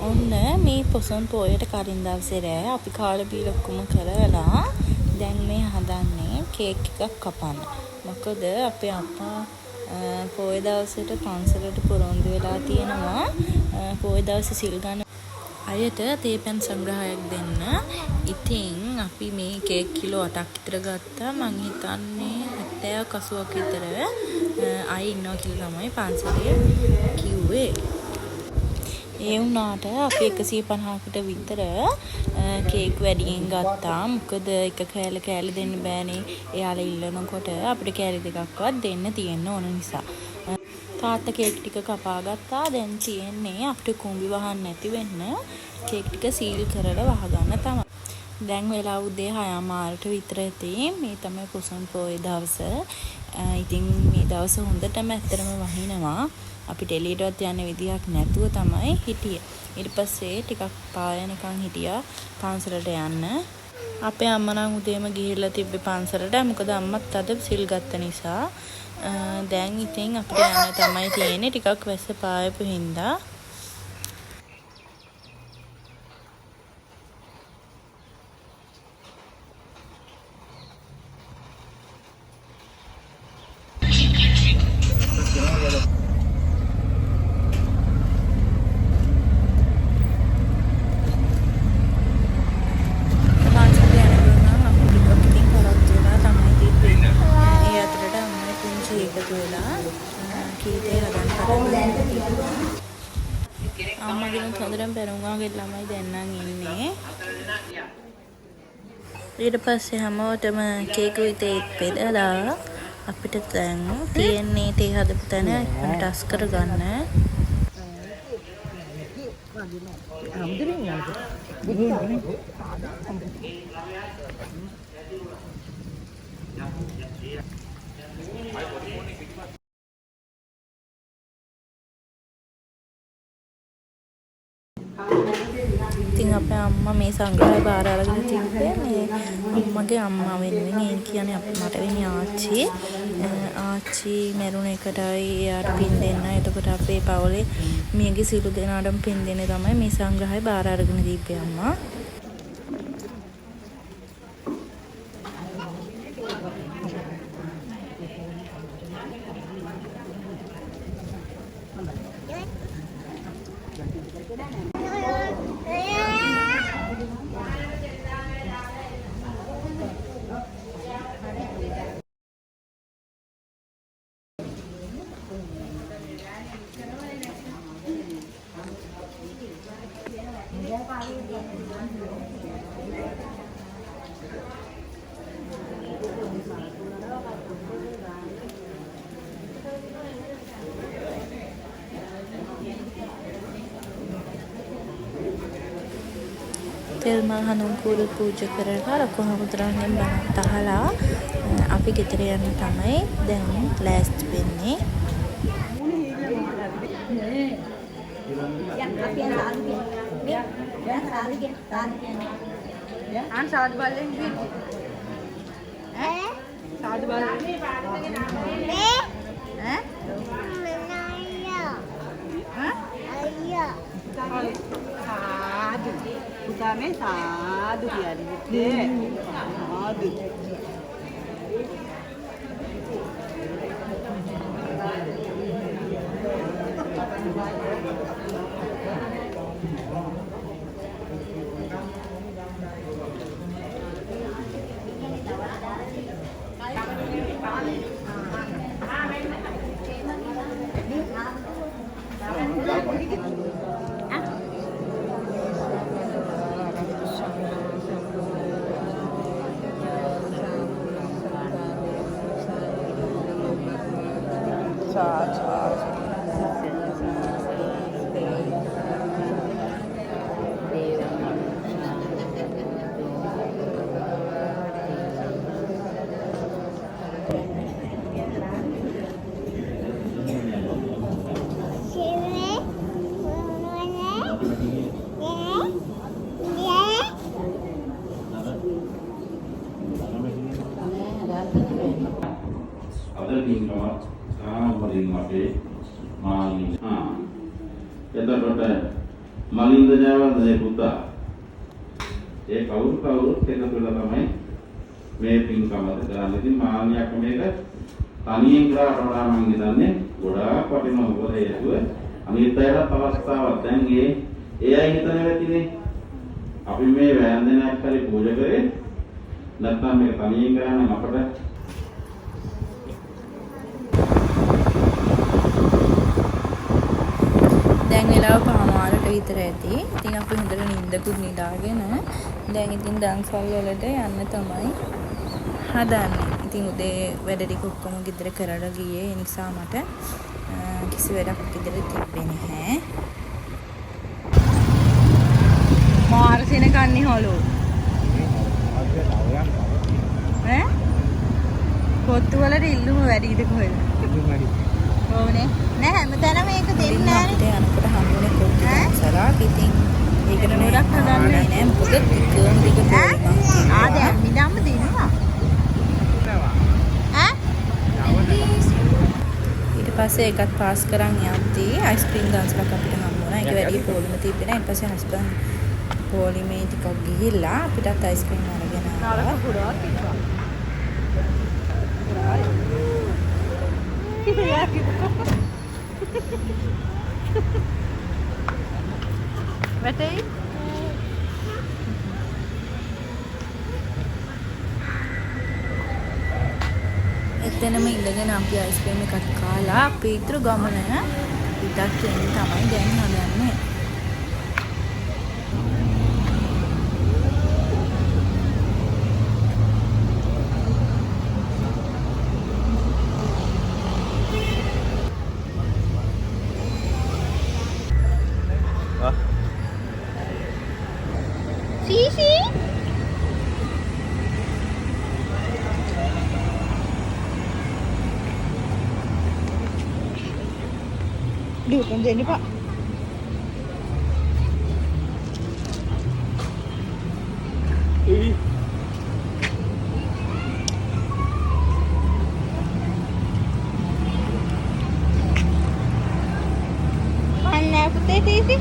ඔන්න මේ පොසොන් පොයට කලින් දවසේ රෑ අපි කාලා බීලා ඔක්කොම කරලා දැන් මේ හදන්නේ කේක් එකක් කපන්න. මොකද අපේ අප්පා පොය දවසට පන්සලට පොරොන්දු වෙලා තියෙනවා. පොය දවසේ සිල් ගන්න අයට තේපැන් සංග්‍රහයක් දෙන්න. ඉතින් අපි මේ කේක් කිලෝ 8ක් විතර ගත්තා. මං හිතන්නේ 70ක් 80ක් විතර අය ඉන්නවා කියලා තමයි පන්සලේ කිව්වේ. ඒ වුණාට අපි 150කට විතර කේක් වැඩියෙන් ගත්තා. මොකද එක කෑල්ල දෙන්න බෑනේ. එයාලා ඉල්ලනකොට අපිට කෑලි දෙකක්වත් දෙන්න තියෙන්න ඕන නිසා. තාත්තා කේක් ටික කපා ගත්තා. දැන් තියෙන්නේ අපිට කුඹි වහන්න නැති වෙන්න කේක් ටික සීල් කරලා වහගන්න තමයි. දැන් වෙලා උදේ 6:00ට විතර ඇති. මේ තමයි පොසොන් පොය දවස. ඉතින් මේ දවස හොඳටම ඇත්තටම වහිනවා. අපිට එළියටවත් යන්න විදියක් නැතුව තමයි හිටියේ. ඊට පස්සේ ටිකක් පායනකන් හිටියා පන්සලට යන්න. අපේ අම්මා නම් උදේම ගිහිල්ලා තිබ්බේ පන්සලට. මොකද අම්මත් අද සිල් ගත්ත නිසා. දැන් ඉතින් අපිට යන්න තමයි තියෙන්නේ. ටිකක් වැස්ස පායපු හින්දා. අම්මගෙන් හොඳටම පෙරුම්ගාගේ ළමයි දැන් ඉන්නේ. ඊට පස්සේ හැමෝටම කේක් විතේ බෙදලා අපිට දැන් තියෙන්නේ තේ හදපු තැන ඉක්මනට අස් කරගන්න. ඉතින් අපේ අම්මා මේ සංග්‍රහය බාර අරගෙන තිබ්බේ මේ අම්මගේ අම්මා වෙනුවෙන්. ඒ කියන්නේ මට වෙන්නේ ආච්චි මැරුණ එකටයි එයාට පින් දෙන්න. එතකොට අපේ පවුලේ මියගේ සියලු දෙනාටම පින් දෙන්නේ තමයි මේ සංග්‍රහය බාර අරගෙන තිබ්බේ අම්මා. තෙල් මල් හඳුන් කුරු පූජා කරලා ලොකු හමුදුරන්ගෙන් බණක් අහලා අපි ගෙදර යන්න තමයි දැන් ලෑස්ති වෙන්නේ. साध बालें भी साध बालें साधु उता में साधु किया साधु එතකොට මලින්ද ජයවර්ධනේ පුතා. ඒ කවුරුත් එකතු වෙලා තමයි මේ පින්කමද කරන්නේ. ඉතින් මාන්‍යයක් මේක තනියෙන් කරාට වඩා මම හිතන්නේ ගොඩාක් වටිනවා. මොකද හේතුව අනිත් අයටත් අවස්ථාවක්. දැන් ඒ අය හිතන්නේ නැතිනේ. අපි මේ වෑංජනයක් හරි පූජා කරේ නැත්නම් මේක තනියෙන් කරානම් අපට දැන් වෙලාව පහමාරට විතර ඇති. ඉතින් අපි හොඳට නිින්දකුත් නිදාගෙන දැන් ඉතින් දන්සල් වලට යන්න තමයි හදන්නේ. ඉතින් උදේ වැඩ ටික ඔක්කොම ගෙදර කරලා ගියේ. ඒ නිසා මට කිසි වැඩක් ගෙදර තිබ්බේ නැහැ. මාර්සින කන්නේ හොලු. ඈ? කොත්තු වලට ඉල්ලුම වැඩිද කොහෙද? ඉල්ලුම වැඩි. ඕනේ. නෑ හැමතැනම මේක දෙන්නේ නැහැ. අපිට යනකොට හම්බුනේ කොත්තු දන්සලක්. ඉතින් ඒකට ගොඩක් හදන්නේ නැහැ. මොකද ටිකම ටික පොලිමක්. දැන් මිඩම්ම දෙනවා. ඈ? ඊට පස්සේ ඒකත් පාස් කරන් යද්දී අයිස්ක්‍රීම් දන්සලක් අපිට හම්බුණා. ඒක වැඩි පොලිම තිබ්බේ නැහැ. ඊට පස්සේ හස්බන්ඩ් පොලිමේ ටිකක් ගිහිල්ලා අපිටත් අයිස්ක්‍රීම් අරගෙන ආවා. නරක පුරා කිව්වා. වැටෙයි. එතනම ඉඳගෙන අපි අයිස්ක්‍රීම් එකක් කාලා අපි ඊතුරු ගමන පිටත් වෙන්න තමයි දැන් හදන්නේ. Sisi. Duh, ini Pak. Mana putih Sisi?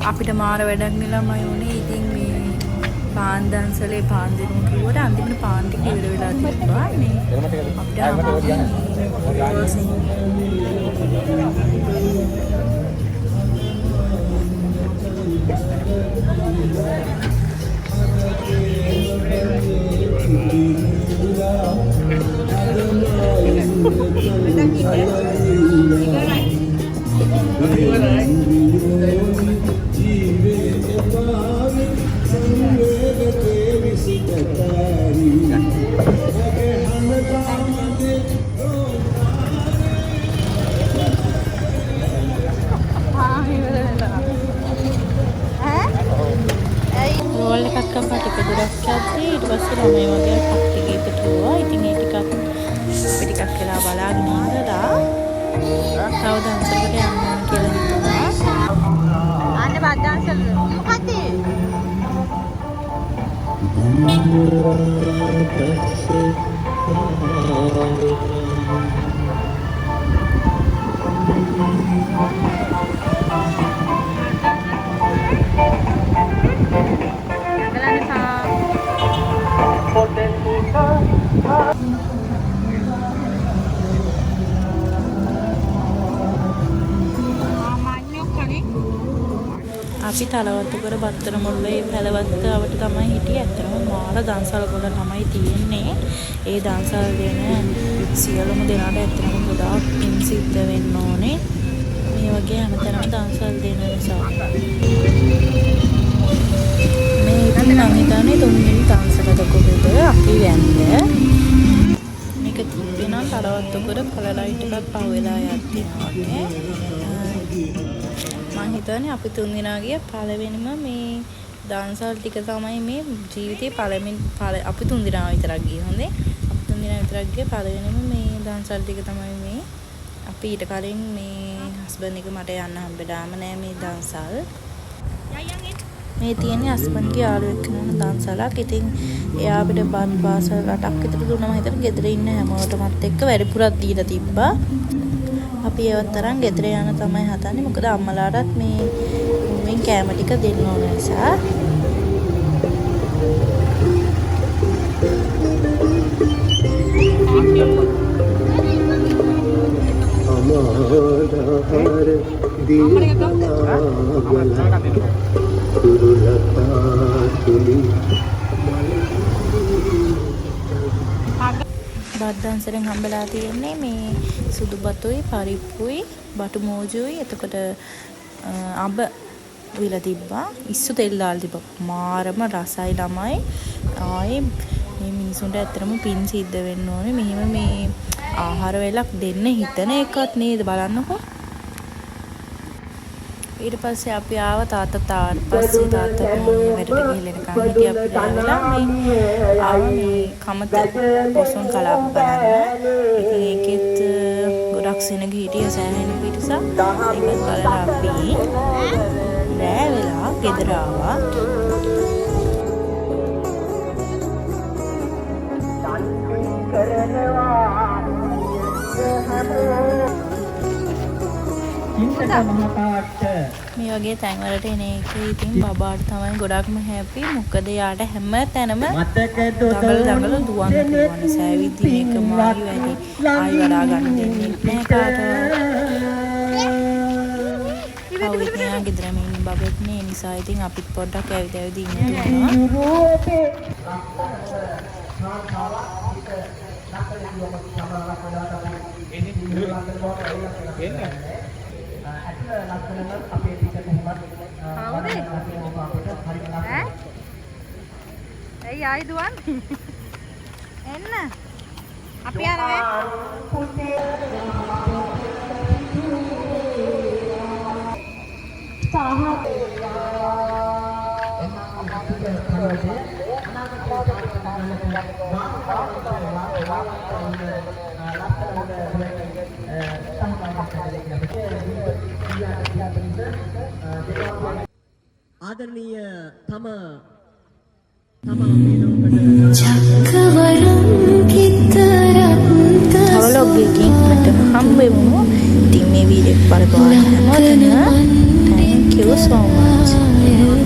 අපිට මාර වැඩක් නෙලමයි උනේ. ඉතින් මේ පාන් දන්සලේ පාන් දෙන්න කිව්වට අන්තිමට පාන් ටික ඉවර වෙලා තිබ්බා නේ. රෝල් එකක් කපා ටික දුරක් යද්දී ඊට පස්සේ ළමයි වගේ කට්ටි ගීත කිව්වා. ඉතින් ඒ ටිකක් අපි ටිකක් වෙලා බලාගෙන ඉඳලා තව දන්සලකට යන්න ඕන කියලා හිතුවා. අන්න බද්දාසල් මොකද? අපි තලවත්තුකර බත්තර මුල්ලේ පැලවත්තාවට තමයි හිටියේ. ඇත්තටම මාර දන්සල් ගොඩ තමයි තියෙන්නේ. ඒ දන්සල් දෙන සියලුම දෙනාට ඇත්තටම ගොඩාක් පින් සිද්ධ වෙන්න ඕනේ. මේ වගේ හැමතැනම දන්සල් දෙන නිසා. මේ ඉතින් මම හිතන්නේ තුන්වෙනි දන්සලට කොහෙද අපි යන්නේ. මේක තිබ්බේ නම් තලවත්තුකර පළලයිට් එකක් පහුවෙලා යද්දී වගේ. මම හිතන්නේ අපි තුන් දෙනා ගිය පළවෙනිම මේ දන්සල් ටික තමයි මේ ජීවිතේ අපි තුන් දෙනා විතරක් ගියේ. හොඳේ. අපි තුන් දෙනා විතරක් ගිය පළවෙනිම මේ දන්සල් ටික තමයි මේ. අපි ඊට කලින් මේ හස්බන්ඩ් එක මට යන්න හම්බෙලාම නෑ මේ දන්සල්. මේ තියෙන්නේ හස්බන්ඩ්ගේ යාළුවෙක් කරන දන්සලක්. ඉතින් එයා අපිට බත් පාසල් 8ක් විතර දුන්නා. මම හිතන්නේ ගෙදර ඉන්න හැමෝටමත් එක්ක වැඩිපුරක් දීලා තිබ්බා. අපි ඒවත් තරම් ගෙදර යන තමයි හදන්නේ. මොකද අම්මලාටත් මේ මුවෙන් කෑම ටික දෙන්න ඕන නිසා. බද්දන්සරෙන් හම්බලා තියෙන්නේ මේ සුදු බතුයි පරිප්පුයි බටු මෝජුයි එතකොට අඹ විලා තිබ්බා ඉස්සු තෙල් දාලා තිබ්බා මාරම රසයි ළමයි ආයේ මේ මිනිසුන්ට ඇත්තටම පින් සිද්ධ වෙන්න ඕනේ මෙහිම මේ ආහාර වේලක් දෙන්න හිතන එකත් නේද බලන්නකෝ ඊට පස්සේ අපි ආව තාත්තා පස්සේ තාත්තා වැඩට ගිහලා එනකන් හිටිය අපි වෙලා මේ ආව මේ කමත පොසොන් කලාප බලන්න ඉතින් ඒකෙත් ගොඩක් සෙනග හිටිය සෑහෙන පිටසක් ඒකත් බලලා අපි රෑ වෙලා ගෙදර ආවා මේ වගේ තැන්වලට එන එක ඉතින් බබාට තමයි ගොඩක්ම හැපි මොකද යාට හැම තැනම දඟල දුවන්න පුළුවන් සෑවිදි මේක මායි වැඩි ආයි වඩා ගන්න දෙන්නේ නැහැ කාටවත් කවුරුත් නෑ ගෙදරම ඉන්න බබෙක් නේ ඒ නිසා ඉතින් අපිත් පොඩ්ඩක් ඇවිද ඉන්න දුන්නා අපේ ටීචර් කොහොමද? ඈ? ඇයි ආයි දුවන්නේ? එන්න. අපි යනවා. ආදරණීය තම වලොග් එකකින් මට හම්බ වෙමු. ඉතින් මේ වීඩියෝ එක බලපුවාම හැමෝටම thank you so much.